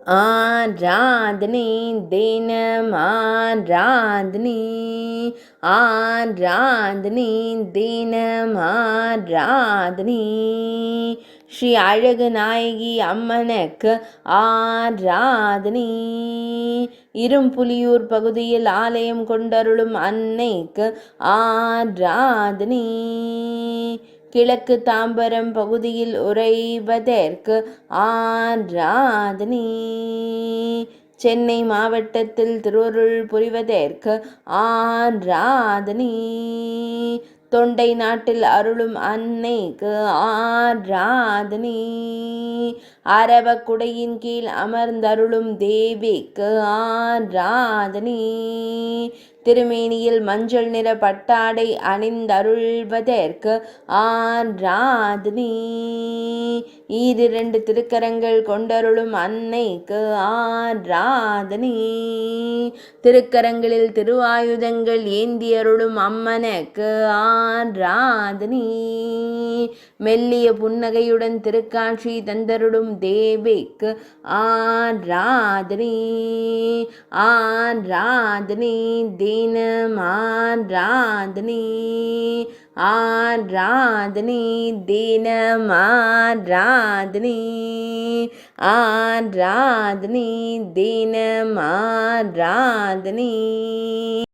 ஆராதனை தினம் ஆராதனை ஆராதனை தினம் ஆராதனை ஸ்ரீ அழகு நாயகி அம்மனுக்கு ஆராதனை. இரும்புலியூர் பகுதியில் ஆலயம் கொண்டருளும் அன்னைக்கு ஆராதனை. கிழக்கு தாம்பரம் பகுதியில் உறைவதற்கு ஆராதனை. சென்னை மாவட்டத்தில் திருவருள் புரிவதற்கு ஆராதனை. தொண்டை நாட்டில் அருளும் அன்னைக்கு ஆராதனை. அரவக்குடையின் கீழ் அமர்ந்தருளும் தேவிக்கு ஆராதனை. திருமேனியில் மஞ்சள் நிற பட்டாடை அணிந்தருள்வதற்கு ஆராதனை. ஈரிரண்டு திருக்கரங்கள் கொண்டருளும் அன்னைக்கு ஆராதனை. திருக்கரங்களில் திருவாயுதங்கள் ஏந்தியருளும் அம்மனுக்கு ஆராதனை. மெல்லிய புன்னகையுடன் திருக்காட்சி தந்தருளும் தேவிக்கு ஆராதனை. ஆராதனை தினம் ஆராதனை. ஆராதனை தினம் ஆராதனை. ஆராதனை தினம் ஆராதனை.